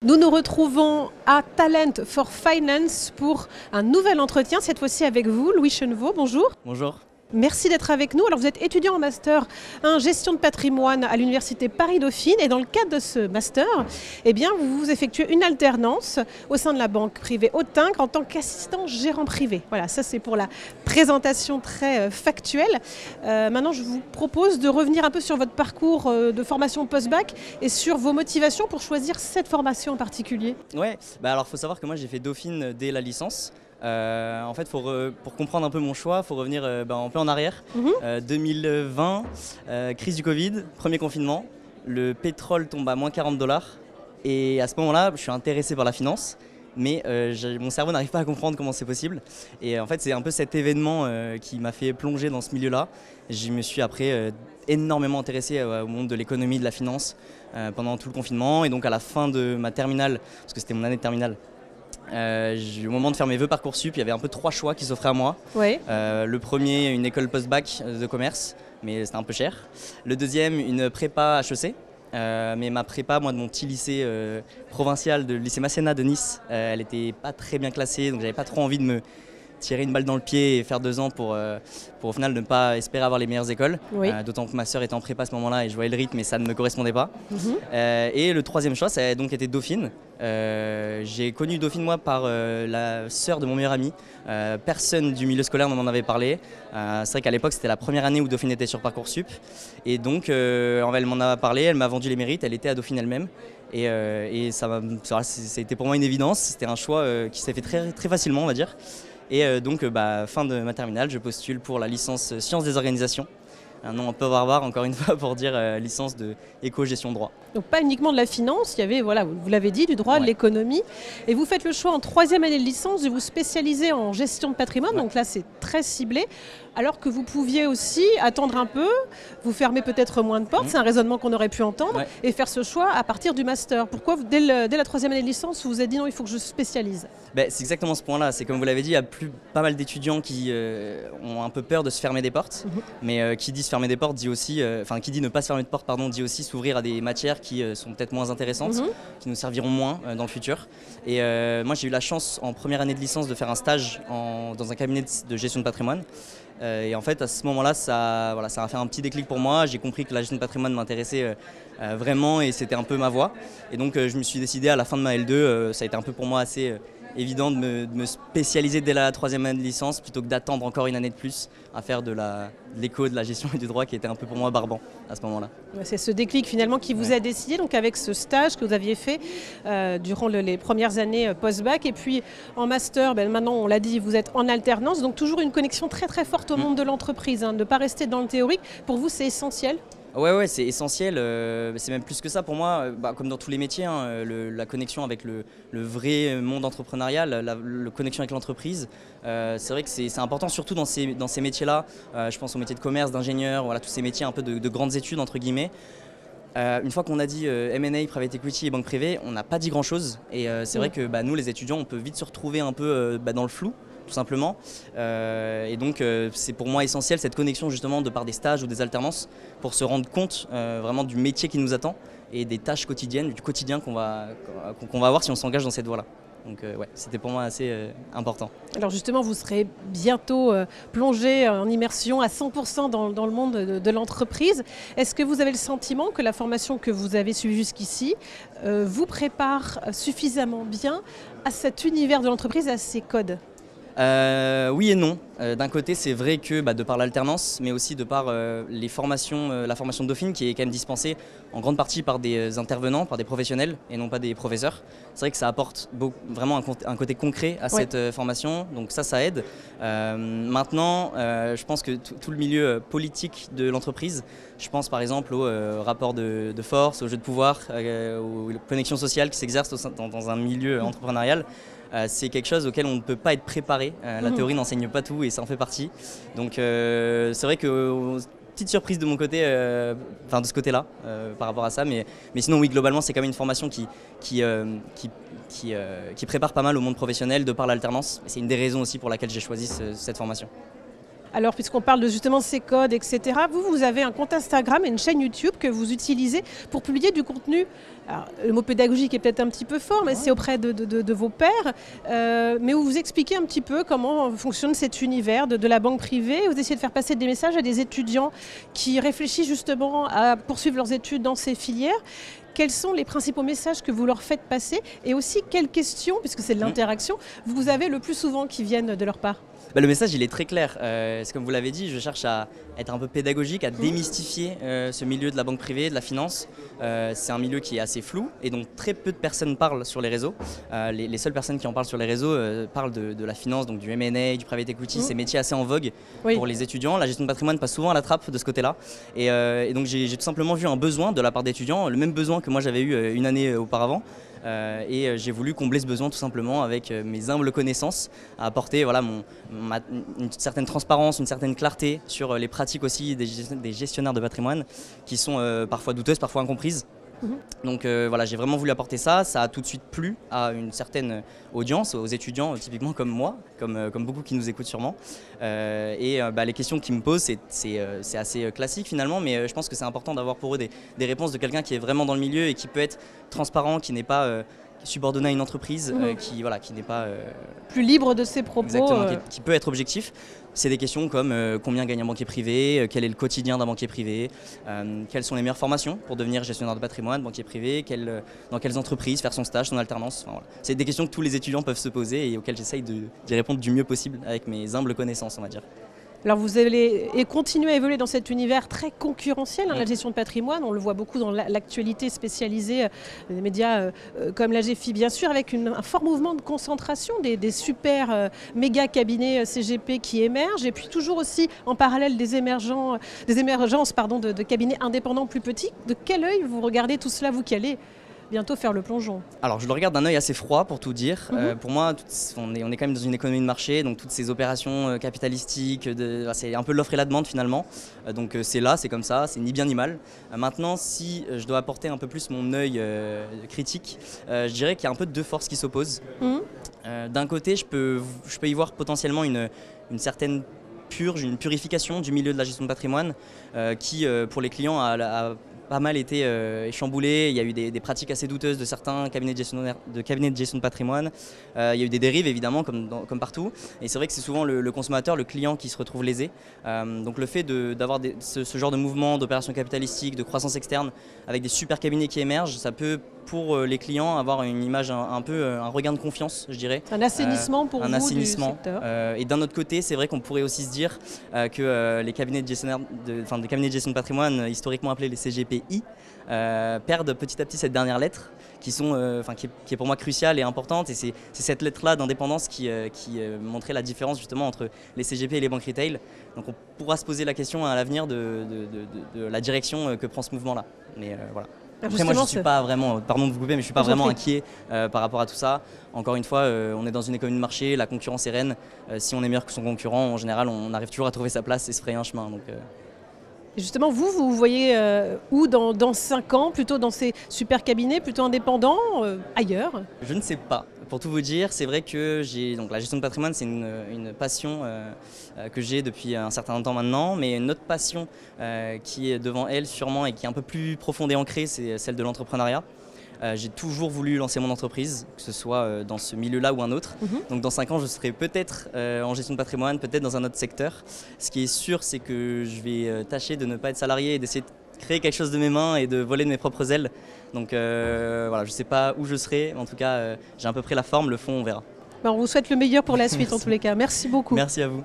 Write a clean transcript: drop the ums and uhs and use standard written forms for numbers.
Nous nous retrouvons à Talent for Finance pour un nouvel entretien, cette fois-ci avec vous, Louis Chenevaux. Bonjour. Bonjour. Merci d'être avec nous. Alors vous êtes étudiant en master en gestion de patrimoine à l'université Paris-Dauphine et dans le cadre de ce master, eh bien, vous effectuez une alternance au sein de la banque privée Autingre en tant qu'assistant gérant privé. Voilà, ça c'est pour la présentation très factuelle. Maintenant, je vous propose de revenir un peu sur votre parcours de formation post-bac et sur vos motivations pour choisir cette formation en particulier. Ouais, alors faut savoir que moi j'ai fait Dauphine dès la licence. En fait, pour comprendre un peu mon choix, il faut revenir un peu en arrière. 2020, crise du Covid, premier confinement, le pétrole tombe à moins 40 $. Et à ce moment-là, je suis intéressé par la finance, mais mon cerveau n'arrive pas à comprendre comment c'est possible. Et en fait, c'est un peu cet événement qui m'a fait plonger dans ce milieu-là. Je me suis après énormément intéressé au monde de l'économie, de la finance pendant tout le confinement. Et donc à la fin de ma terminale, parce que c'était mon année de terminale, au moment de faire mes vœux Parcoursup, il y avait un peu 3 choix qui s'offraient à moi. Oui. Le premier, une école post-bac de commerce, mais c'était un peu cher. Le deuxième, une prépa HEC. Mais ma prépa, moi de mon petit lycée provincial, de lycée Masséna de Nice, elle n'était pas très bien classée, donc j'avais pas trop envie de me tirer une balle dans le pied et faire 2 ans pour au final ne pas espérer avoir les meilleures écoles. Oui. D'autant que ma sœur était en prépa à ce moment-là et je voyais le rythme et ça ne me correspondait pas. Et le troisième choix, ça a donc été Dauphine. J'ai connu Dauphine moi par la sœur de mon meilleur ami. Personne du milieu scolaire m'en avait parlé. C'est vrai qu'à l'époque c'était la première année où Dauphine était sur Parcoursup. Et donc elle m'en a parlé, elle m'a vendu les mérites, elle était à Dauphine elle-même. Et ça a été pour moi une évidence, c'était un choix qui s'est fait très, très facilement on va dire. Et donc, fin de ma terminale, je postule pour la licence Sciences des organisations. Un nom un peu barbare, encore une fois, pour dire licence de éco-gestion droit. Donc pas uniquement de la finance, il y avait, voilà, vous l'avez dit, du droit, de Ouais. l'économie. Et vous faites le choix en 3e année de licence de vous spécialiser en gestion de patrimoine. Ouais. Donc là, c'est très ciblé. Alors que vous pouviez aussi attendre un peu, vous fermer peut-être moins de portes, c'est un raisonnement qu'on aurait pu entendre, Ouais. et faire ce choix à partir du master. Pourquoi, dès la 3e année de licence, vous vous êtes dit non, il faut que je spécialise? C'est exactement ce point-là. C'est comme vous l'avez dit, il y a pas mal d'étudiants qui ont un peu peur de se fermer des portes. Mais qui dit se fermer des portes dit aussi, qui dit ne pas se fermer de porte, pardon, dit aussi s'ouvrir à des matières qui sont peut-être moins intéressantes, qui nous serviront moins dans le futur. Et moi, j'ai eu la chance en première année de licence de faire un stage dans un cabinet de gestion de patrimoine. Et en fait, à ce moment-là, ça a fait un petit déclic pour moi. J'ai compris que la gestion de patrimoine m'intéressait vraiment et c'était un peu ma voie. Et donc, je me suis décidé à la fin de ma L2, ça a été un peu pour moi assez évident de me spécialiser dès la 3e année de licence plutôt que d'attendre encore une année de plus à faire de l'éco, de la gestion et du droit qui était un peu pour moi barbant à ce moment-là. C'est ce déclic finalement qui vous a décidé, donc avec ce stage que vous aviez fait durant les premières années post-bac. Et puis en master, maintenant on l'a dit, vous êtes en alternance, donc toujours une connexion très très forte au monde de l'entreprise, ne pas rester dans le théorique. Pour vous, c'est essentiel? Ouais, c'est essentiel. C'est même plus que ça pour moi, comme dans tous les métiers, la connexion avec le vrai monde entrepreneurial, la connexion avec l'entreprise. C'est vrai que c'est important, surtout dans ces métiers-là. Je pense aux métiers de commerce, d'ingénieur, voilà, tous ces métiers un peu de grandes études, entre guillemets. Une fois qu'on a dit M&A, private equity et banque privée, on n'a pas dit grand-chose. Et c'est vrai que nous, les étudiants, on peut vite se retrouver un peu dans le flou, tout simplement. Et donc, c'est pour moi essentiel cette connexion justement de par des stages ou des alternances pour se rendre compte vraiment du métier qui nous attend et des tâches quotidiennes, du quotidien qu'on va avoir si on s'engage dans cette voie-là. Donc c'était pour moi assez important. Alors justement, vous serez bientôt plongé en immersion à 100% dans le monde de l'entreprise. Est-ce que vous avez le sentiment que la formation que vous avez suivie jusqu'ici vous prépare suffisamment bien à cet univers de l'entreprise, à ces codes? Oui et non. D'un côté, c'est vrai que de par l'alternance, mais aussi de par la formation de Dauphine qui est quand même dispensée en grande partie par des intervenants, par des professionnels et non pas des professeurs. C'est vrai que ça apporte vraiment un côté concret à cette formation, donc ça aide. Maintenant, je pense que tout le milieu politique de l'entreprise, je pense par exemple au rapport de force, au jeu de pouvoir, aux connexions sociales qui s'exercent dans un milieu entrepreneurial. C'est quelque chose auquel on ne peut pas être préparé. La théorie n'enseigne pas tout et ça en fait partie. Donc c'est vrai que petite surprise de mon côté, de ce côté-là par rapport à ça. Mais sinon oui, globalement c'est quand même une formation qui prépare pas mal au monde professionnel de par l'alternance. C'est une des raisons aussi pour laquelle j'ai choisi cette formation. Alors, puisqu'on parle de justement ces codes, etc., vous avez un compte Instagram et une chaîne YouTube que vous utilisez pour publier du contenu. Alors, le mot pédagogique est peut-être un petit peu fort, mais c'est auprès de vos pairs, mais où vous expliquez un petit peu comment fonctionne cet univers de la banque privée. Vous essayez de faire passer des messages à des étudiants qui réfléchissent justement à poursuivre leurs études dans ces filières. Quels sont les principaux messages que vous leur faites passer et aussi quelles questions, puisque c'est de l'interaction, vous avez le plus souvent qui viennent de leur part? Le message il est très clair, c'est comme vous l'avez dit, je cherche à être un peu pédagogique, à démystifier ce milieu de la banque privée, de la finance. C'est un milieu qui est assez flou et donc très peu de personnes parlent sur les réseaux. Les seules personnes qui en parlent sur les réseaux parlent de la finance, donc du M&A, du private equity, ces métiers assez en vogue pour les étudiants. La gestion de patrimoine passe souvent à la trappe de ce côté-là et donc j'ai tout simplement vu un besoin de la part d'étudiants, le même besoin que moi j'avais eu une année auparavant. Et j'ai voulu combler ce besoin tout simplement avec mes humbles connaissances, à apporter voilà, une certaine transparence, une certaine clarté sur les pratiques aussi des gestionnaires de patrimoine qui sont parfois douteuses, parfois incomprises. Donc voilà, j'ai vraiment voulu apporter ça, ça a tout de suite plu à une certaine audience, aux étudiants typiquement comme moi, comme beaucoup qui nous écoutent sûrement. Les questions qu'ils me posent, c'est assez classique finalement, mais je pense que c'est important d'avoir pour eux des réponses de quelqu'un qui est vraiment dans le milieu et qui peut être transparent, qui n'est pas subordonné à une entreprise, qui n'est pas... plus libre de ses propos. Exactement, qui peut être objectif. C'est des questions comme combien gagne un banquier privé, quel est le quotidien d'un banquier privé, quelles sont les meilleures formations pour devenir gestionnaire de patrimoine, banquier privé, dans quelles entreprises faire son stage, son alternance. Enfin, voilà. C'est des questions que tous les étudiants peuvent se poser et auxquelles j'essaye d'y répondre du mieux possible avec mes humbles connaissances, on va dire. Alors vous allez continuer à évoluer dans cet univers très concurrentiel, la gestion de patrimoine. On le voit beaucoup dans l'actualité spécialisée des médias comme la GFI, bien sûr, avec un fort mouvement de concentration des super méga cabinets CGP qui émergent. Et puis toujours aussi en parallèle des émergences de cabinets indépendants plus petits. De quel œil vous regardez tout cela, vous qui allez bientôt faire le plongeon? Alors je le regarde d'un œil assez froid pour tout dire. Pour moi, on est quand même dans une économie de marché, donc toutes ces opérations capitalistiques, c'est un peu l'offre et la demande finalement. Donc c'est là, c'est comme ça, c'est ni bien ni mal. Maintenant, si je dois apporter un peu plus mon œil critique, je dirais qu'il y a un peu deux forces qui s'opposent. D'un côté, je peux y voir potentiellement une certaine purge, une purification du milieu de la gestion de patrimoine qui, pour les clients, a pas mal été chamboulé. Il y a eu des pratiques assez douteuses de certains cabinets de gestion de patrimoine. Il y a eu des dérives évidemment comme partout. Et c'est vrai que c'est souvent le consommateur, le client qui se retrouve lésé. Donc le fait d'avoir ce genre de mouvement, d'opérations capitalistiques, de croissance externe avec des super cabinets qui émergent, ça peut pour les clients avoir une image un regain de confiance, je dirais. Un assainissement pour vous du secteur. Et d'un autre côté, c'est vrai qu'on pourrait aussi se dire que les cabinets de gestion de patrimoine, historiquement appelés les CGPI, perdent petit à petit cette dernière lettre qui est pour moi cruciale et importante, et c'est cette lettre-là d'indépendance qui montrait la différence justement entre les CGP et les banques retail. Donc on pourra se poser la question à l'avenir de la direction que prend ce mouvement-là. Mais voilà. Après moi je ne suis pas vraiment, pardon de vous couper, mais je suis pas vraiment inquiet par rapport à tout ça. Encore une fois, on est dans une économie de marché, la concurrence est reine. Si on est meilleur que son concurrent, en général on arrive toujours à trouver sa place et se frayer un chemin. Donc, Et justement, vous voyez où dans 5 ans, plutôt dans ces super cabinets, plutôt indépendants, ailleurs? Je ne sais pas. Pour tout vous dire, c'est vrai que la gestion de patrimoine, c'est une passion que j'ai depuis un certain temps maintenant, mais une autre passion qui est devant elle sûrement et qui est un peu plus profonde et ancrée, c'est celle de l'entrepreneuriat. J'ai toujours voulu lancer mon entreprise, que ce soit dans ce milieu-là ou un autre. Donc dans 5 ans, je serai peut-être en gestion de patrimoine, peut-être dans un autre secteur. Ce qui est sûr, c'est que je vais tâcher de ne pas être salarié et d'essayer de créer quelque chose de mes mains et de voler de mes propres ailes. Donc voilà, je ne sais pas où je serai, mais en tout cas, j'ai à peu près la forme, le fond, on verra. On vous souhaite le meilleur pour la suite en tous les cas. Merci beaucoup. Merci à vous.